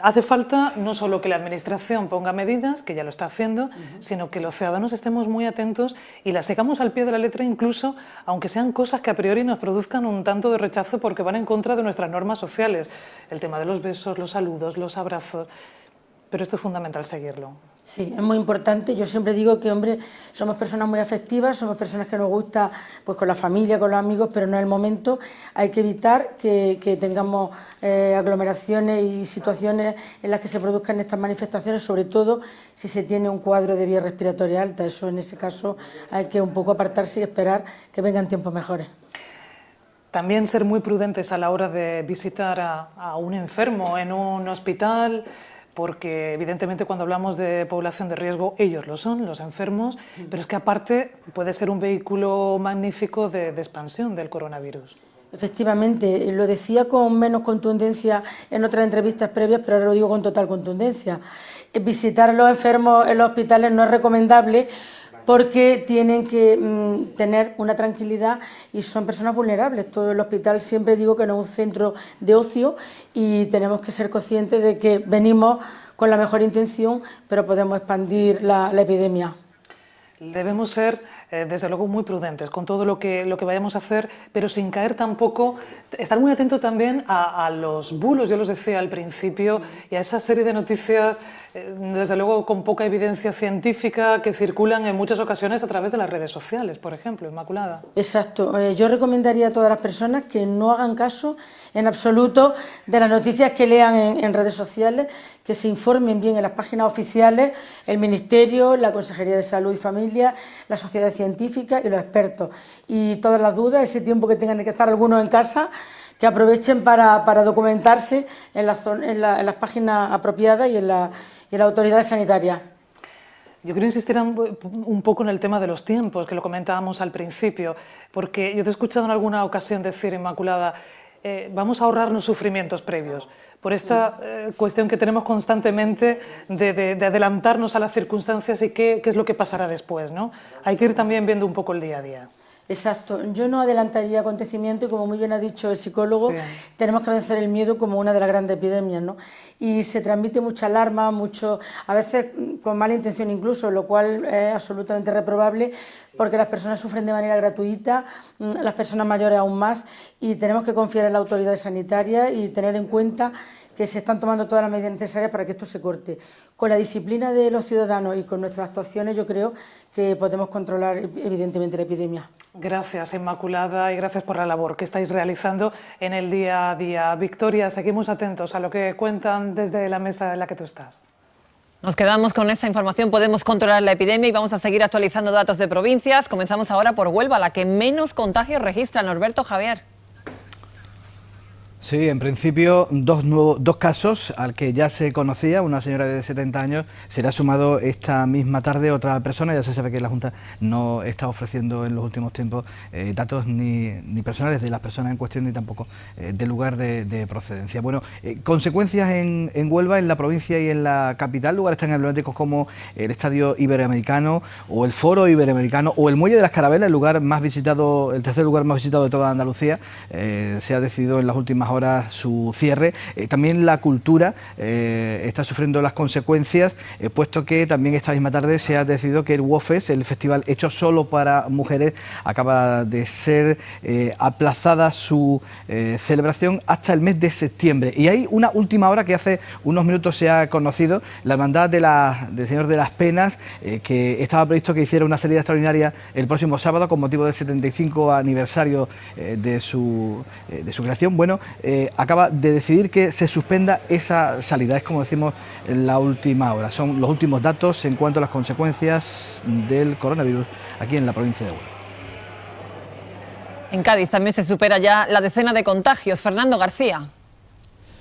Hace falta no solo que la Administración ponga medidas, que ya lo está haciendo, sino que los ciudadanos estemos muy atentos y las sigamos al pie de la letra, incluso aunque sean cosas que a priori nos produzcan un tanto de rechazo porque van en contra de nuestras normas sociales. El tema de los besos, los saludos, los abrazos, pero esto es fundamental seguirlo. Sí, es muy importante. Yo siempre digo que, hombre, somos personas muy afectivas, somos personas que nos gusta pues con la familia, con los amigos, pero no es el momento. Hay que evitar que tengamos aglomeraciones y situaciones en las que se produzcan estas manifestaciones, sobre todo si se tiene un cuadro de vía respiratoria alta. Eso, en ese caso, hay que un poco apartarse y esperar que vengan tiempos mejores. También ser muy prudentes a la hora de visitar a un enfermo en un hospital, porque evidentemente cuando hablamos de población de riesgo, ellos lo son, los enfermos, pero es que aparte puede ser un vehículo magnífico de expansión del coronavirus. Efectivamente, lo decía con menos contundencia en otras entrevistas previas, pero ahora lo digo con total contundencia. Visitar a los enfermos en los hospitales no es recomendable porque tienen que tener una tranquilidad y son personas vulnerables. Todo el hospital, siempre digo que no es un centro de ocio y tenemos que ser conscientes de que venimos con la mejor intención, pero podemos expandir la epidemia. Debemos ser, desde luego, muy prudentes con todo lo que vayamos a hacer, pero sin caer tampoco, estar muy atento también a los bulos, yo los decía al principio, y a esa serie de noticias, desde luego con poca evidencia científica, que circulan en muchas ocasiones a través de las redes sociales, por ejemplo, Inmaculada. Exacto. Yo recomendaría a todas las personas que no hagan caso en absoluto de las noticias que lean en redes sociales, que se informen bien en las páginas oficiales, el Ministerio, la Consejería de Salud y Familia, la Sociedad Científica y los expertos. Y todas las dudas, ese tiempo que tengan que estar algunos en casa, que aprovechen para documentarse en las páginas apropiadas y en las autoridades sanitarias. Yo quiero insistir un poco en el tema de los tiempos, que lo comentábamos al principio, porque yo te he escuchado en alguna ocasión decir, Inmaculada, vamos a ahorrarnos sufrimientos previos, por esta cuestión que tenemos constantemente de adelantarnos a las circunstancias y qué es lo que pasará después, ¿no? Hay que ir también viendo un poco el día a día. Exacto, yo no adelantaría acontecimientos y como muy bien ha dicho el psicólogo, sí, tenemos que vencer el miedo como una de las grandes epidemias, ¿no? Y se transmite mucha alarma, a veces con mala intención incluso, lo cual es absolutamente reprobable porque las personas sufren de manera gratuita, las personas mayores aún más, y tenemos que confiar en la autoridad sanitaria y tener en cuenta que se están tomando todas las medidas necesarias para que esto se corte. Con la disciplina de los ciudadanos y con nuestras actuaciones yo creo que podemos controlar evidentemente la epidemia. Gracias, Inmaculada, y gracias por la labor que estáis realizando en el día a día. Victoria, seguimos atentos a lo que cuentan desde la mesa en la que tú estás. Nos quedamos con esa información, podemos controlar la epidemia y vamos a seguir actualizando datos de provincias. Comenzamos ahora por Huelva, la que menos contagios registra. Norberto, Javier. Sí, en principio dos casos al que ya se conocía, una señora de 70 años, se le ha sumado esta misma tarde otra persona. Ya se sabe que la Junta no está ofreciendo en los últimos tiempos datos ni personales de las personas en cuestión ni tampoco del lugar de procedencia. Bueno, consecuencias en Huelva, en la provincia y en la capital, lugares tan emblemáticos como el Estadio Iberoamericano o el Foro Iberoamericano o el Muelle de las Carabelas, el lugar más visitado, el tercer lugar más visitado de toda Andalucía. Se ha decidido en las últimas horas su cierre. También la cultura está sufriendo las consecuencias, puesto que también esta misma tarde se ha decidido que el WOFES, el festival hecho solo para mujeres, acaba de ser aplazada su celebración hasta el mes de septiembre. Y hay una última hora que hace unos minutos se ha conocido: la Hermandad del Señor de las Penas, que estaba previsto que hiciera una salida extraordinaria el próximo sábado con motivo del 75 aniversario de su creación. Bueno, acaba de decidir que se suspenda esa salida. Es, como decimos, la última hora. Son los últimos datos en cuanto a las consecuencias del coronavirus aquí en la provincia de Huelva. En Cádiz también se supera ya la decena de contagios. Fernando García.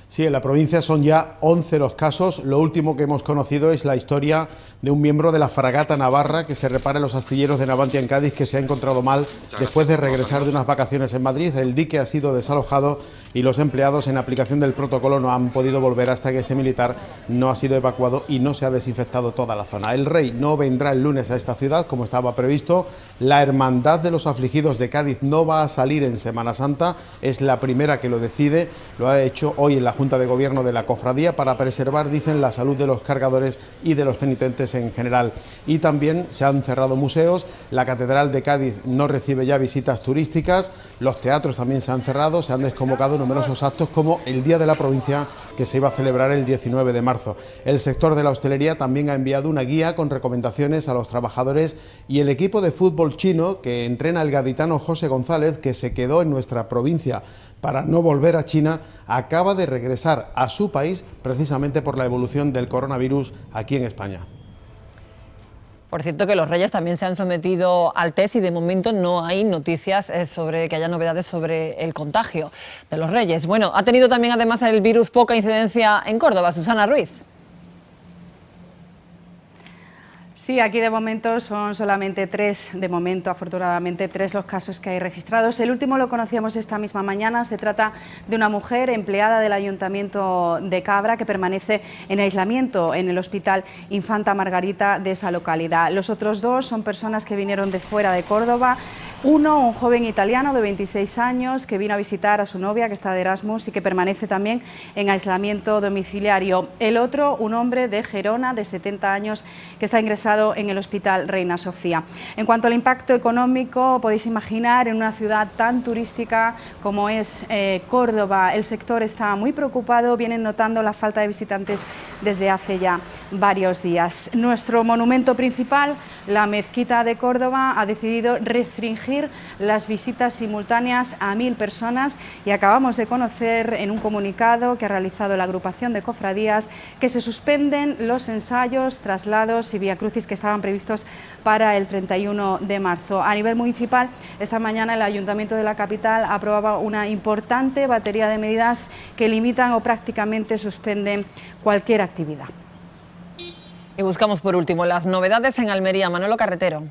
Sí, en la provincia son ya 11 los casos. Lo último que hemos conocido es la historia de un miembro de la fragata Navarra que se repara en los astilleros de Navantia en Cádiz, que se ha encontrado mal después de regresar de unas vacaciones en Madrid. El dique ha sido desalojado y los empleados, en aplicación del protocolo, no han podido volver hasta que este militar no ha sido evacuado y no se ha desinfectado toda la zona. El Rey no vendrá el lunes a esta ciudad como estaba previsto. La Hermandad de los Afligidos de Cádiz no va a salir en Semana Santa, es la primera que lo decide. Lo ha hecho hoy en la Junta de Gobierno de la Cofradía para preservar, dicen, la salud de los cargadores y de los penitentes en general. Y también se han cerrado museos, la Catedral de Cádiz no recibe ya visitas turísticas, los teatros también se han cerrado, se han desconvocado numerosos actos como el Día de la Provincia, que se iba a celebrar el 19 de marzo. El sector de la hostelería también ha enviado una guía con recomendaciones a los trabajadores, y el equipo de fútbol chino que entrena el gaditano José González, que se quedó en nuestra provincia para no volver a China, acaba de regresar a su país precisamente por la evolución del coronavirus aquí en España. Por cierto, que los Reyes también se han sometido al test y de momento no hay noticias sobre que haya novedades sobre el contagio de los Reyes. Bueno, ha tenido también además el virus poca incidencia en Córdoba. Susana Ruiz. Sí, aquí de momento son solamente 3, de momento afortunadamente 3 los casos que hay registrados. El último lo conocíamos esta misma mañana, se trata de una mujer empleada del Ayuntamiento de Cabra que permanece en aislamiento en el Hospital Infanta Margarita de esa localidad. Los otros 2 son personas que vinieron de fuera de Córdoba. Uno, un joven italiano de 26 años que vino a visitar a su novia, que está de Erasmus y que permanece también en aislamiento domiciliario. El otro, un hombre de Gerona de 70 años que está ingresado en el Hospital Reina Sofía. En cuanto al impacto económico, podéis imaginar, en una ciudad tan turística como es Córdoba, el sector está muy preocupado, vienen notando la falta de visitantes desde hace ya varios días. Nuestro monumento principal, la Mezquita de Córdoba, ha decidido restringir las visitas simultáneas a 1000 personas y acabamos de conocer en un comunicado que ha realizado la agrupación de cofradías que se suspenden los ensayos, traslados y viacrucis que estaban previstos para el 31 de marzo. A nivel municipal, esta mañana el Ayuntamiento de la capital aprobaba una importante batería de medidas que limitan o prácticamente suspenden cualquier actividad. Y buscamos por último las novedades en Almería. Manolo Carretero.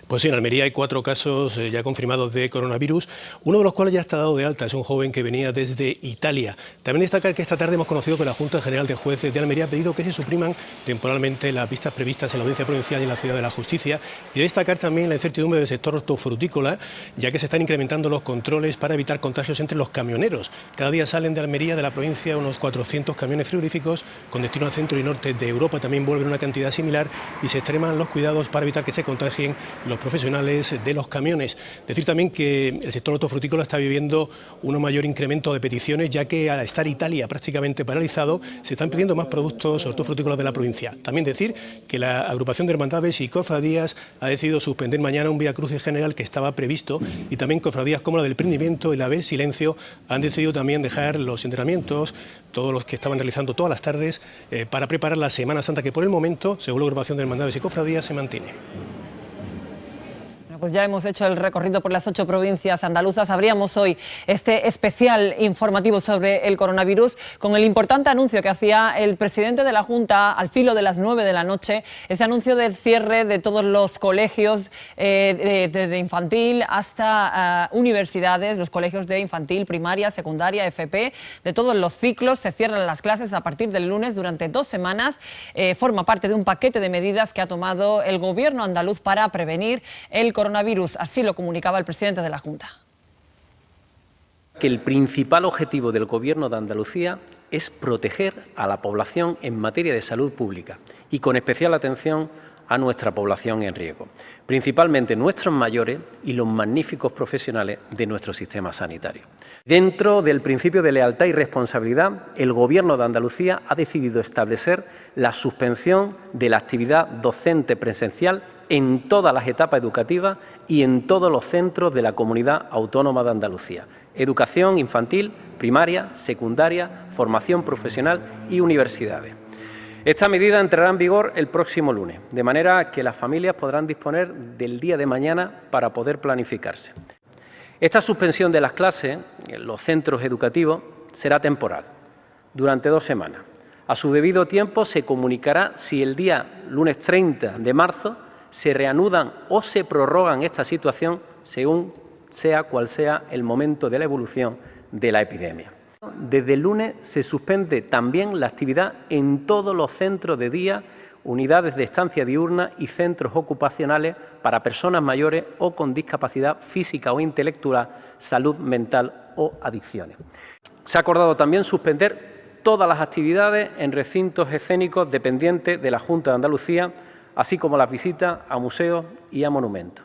Pues sí, en Almería hay 4 casos ya confirmados de coronavirus, uno de los cuales ya está dado de alta, es un joven que venía desde Italia. También destacar que esta tarde hemos conocido que la Junta General de Jueces de Almería ha pedido que se supriman temporalmente las vistas previstas en la Audiencia Provincial y en la Ciudad de la Justicia, y destacar también la incertidumbre del sector hortofrutícola, ya que se están incrementando los controles para evitar contagios entre los camioneros. Cada día salen de Almería, de la provincia, unos 400 camiones frigoríficos con destino al centro y norte de Europa. También vuelven una cantidad similar y se extreman los cuidados para evitar que se contagien los profesionales de los camiones. Decir también que el sector hortofrutícola está viviendo un mayor incremento de peticiones, ya que al estar Italia prácticamente paralizado, se están pidiendo más productos hortofrutícolas de la provincia. También decir que la agrupación de hermandades y cofradías ha decidido suspender mañana un Vía Crucis general que estaba previsto, y también cofradías como la del Prendimiento y la del Silencio han decidido también dejar los entrenamientos, todos los que estaban realizando todas las tardes, para preparar la Semana Santa, que por el momento, según la agrupación de hermandades y cofradías, se mantiene. Pues ya hemos hecho el recorrido por las 8 provincias andaluzas. Abríamos hoy este especial informativo sobre el coronavirus con el importante anuncio que hacía el presidente de la Junta al filo de las 9 de la noche, ese anuncio del cierre de todos los colegios, desde infantil hasta universidades, los colegios de infantil, primaria, secundaria, FP, de todos los ciclos. Se cierran las clases a partir del lunes durante 2 semanas. Forma parte de un paquete de medidas que ha tomado el gobierno andaluz para prevenir el coronavirus. Así lo comunicaba el presidente de la Junta. Que el principal objetivo del Gobierno de Andalucía es proteger a la población en materia de salud pública y con especial atención a nuestra población en riesgo, principalmente nuestros mayores y los magníficos profesionales de nuestro sistema sanitario. Dentro del principio de lealtad y responsabilidad, el Gobierno de Andalucía ha decidido establecer la suspensión de la actividad docente presencial en todas las etapas educativas y en todos los centros de la Comunidad Autónoma de Andalucía: educación infantil, primaria, secundaria, formación profesional y universidades. Esta medida entrará en vigor el próximo lunes, de manera que las familias podrán disponer del día de mañana para poder planificarse. Esta suspensión de las clases en los centros educativos será temporal, durante 2 semanas. A su debido tiempo se comunicará si el día lunes 30 de marzo se reanudan o se prorrogan esta situación según sea cual sea el momento de la evolución de la epidemia. Desde el lunes se suspende también la actividad en todos los centros de día, unidades de estancia diurna y centros ocupacionales para personas mayores o con discapacidad física o intelectual, salud mental o adicciones. Se ha acordado también suspender todas las actividades en recintos escénicos dependientes de la Junta de Andalucía, así como las visitas a museos y a monumentos.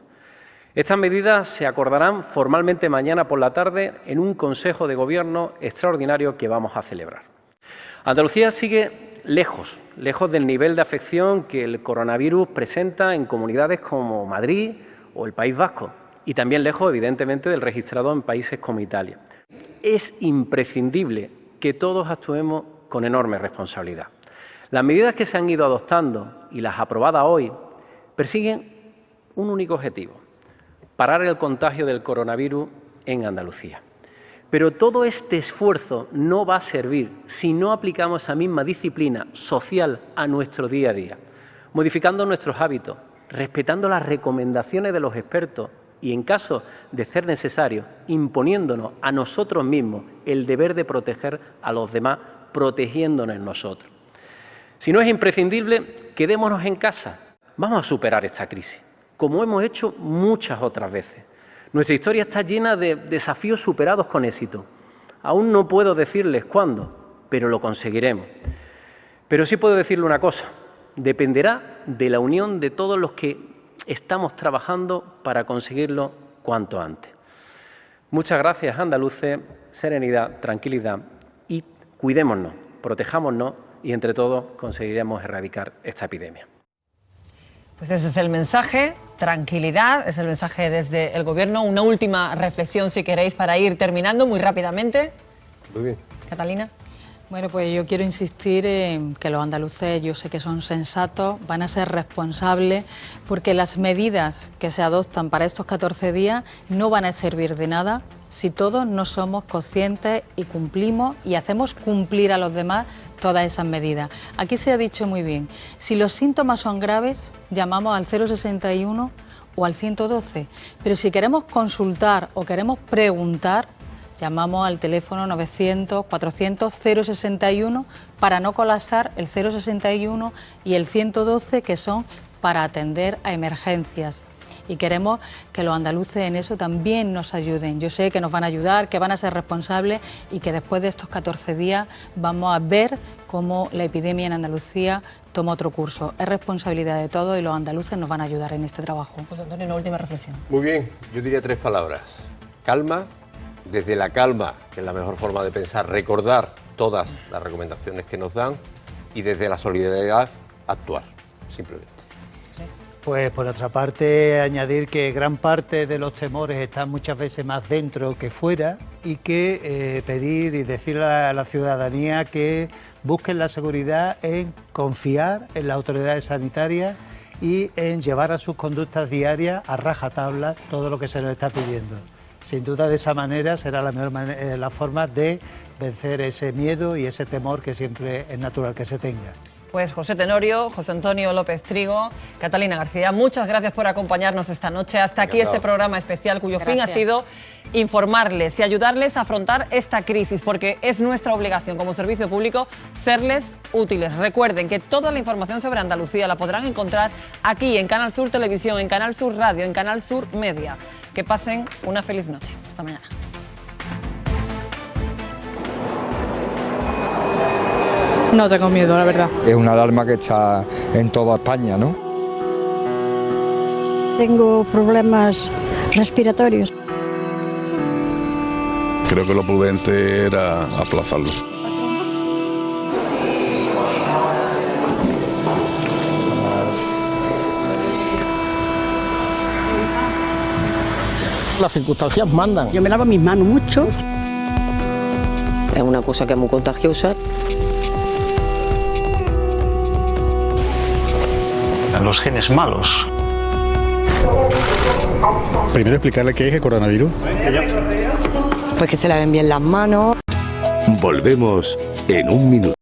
Estas medidas se acordarán formalmente mañana por la tarde en un Consejo de Gobierno extraordinario que vamos a celebrar. Andalucía sigue lejos del nivel de afección que el coronavirus presenta en comunidades como Madrid o el País Vasco, y también lejos, evidentemente, del registrado en países como Italia. Es imprescindible que todos actuemos con enorme responsabilidad. Las medidas que se han ido adoptando y las aprobadas hoy persiguen un único objetivo: parar el contagio del coronavirus en Andalucía. Pero todo este esfuerzo no va a servir si no aplicamos esa misma disciplina social a nuestro día a día, modificando nuestros hábitos, respetando las recomendaciones de los expertos y, en caso de ser necesario, imponiéndonos a nosotros mismos el deber de proteger a los demás, protegiéndonos nosotros. Si no es imprescindible, quedémonos en casa. Vamos a superar esta crisis, como hemos hecho muchas otras veces. Nuestra historia está llena de desafíos superados con éxito. Aún no puedo decirles cuándo, pero lo conseguiremos. Pero sí puedo decirle una cosa: dependerá de la unión de todos los que estamos trabajando para conseguirlo cuanto antes. Muchas gracias, andaluces. Serenidad, tranquilidad y cuidémonos, protejámonos y entre todos conseguiremos erradicar esta epidemia. Pues ese es el mensaje, tranquilidad, es el mensaje desde el Gobierno. Una última reflexión, si queréis, para ir terminando muy rápidamente. Muy bien. Catalina. Bueno, pues yo quiero insistir en que los andaluces, yo sé que son sensatos, van a ser responsables, porque las medidas que se adoptan para estos 14 días no van a servir de nada si todos no somos conscientes y cumplimos y hacemos cumplir a los demás todas esas medidas. Aquí se ha dicho muy bien, si los síntomas son graves, llamamos al 061 o al 112, pero si queremos consultar o queremos preguntar, llamamos al teléfono 900-400-061 para no colapsar el 061 y el 112, que son para atender a emergencias. Y queremos que los andaluces en eso también nos ayuden. Yo sé que nos van a ayudar, que van a ser responsables y que después de estos 14 días vamos a ver cómo la epidemia en Andalucía toma otro curso. Es responsabilidad de todos y los andaluces nos van a ayudar en este trabajo. José Antonio, una última reflexión. Muy bien, yo diría 3 palabras. Calma. Desde la calma, que es la mejor forma de pensar, recordar todas las recomendaciones que nos dan, y desde la solidaridad, actuar, simplemente. Pues por otra parte, añadir que gran parte de los temores están muchas veces más dentro que fuera, y que pedir y decirle a la ciudadanía que busquen la seguridad en confiar en las autoridades sanitarias y en llevar a sus conductas diarias a rajatabla todo lo que se nos está pidiendo. Sin duda, de esa manera será la mejor la forma de vencer ese miedo y ese temor que siempre es natural que se tenga. Pues José Tenorio, José Antonio López Trigo, Catalina García, muchas gracias por acompañarnos esta noche. Hasta aquí este programa especial, cuyo fin ha sido informarles y ayudarles a afrontar esta crisis, porque es nuestra obligación como servicio público serles útiles. Recuerden que toda la información sobre Andalucía la podrán encontrar aquí en Canal Sur Televisión, en Canal Sur Radio, en Canal Sur Media. Que pasen una feliz noche. Hasta mañana. No tengo miedo, la verdad. Es una alarma que está en toda España, ¿no? Tengo problemas respiratorios. Creo que lo prudente era aplazarlo. Las circunstancias mandan. Yo me lavo mis manos mucho. Es una cosa que es muy contagiosa. Los genes malos. Primero explicarle qué es el coronavirus. Pues que se laven bien las manos. Volvemos en un minuto.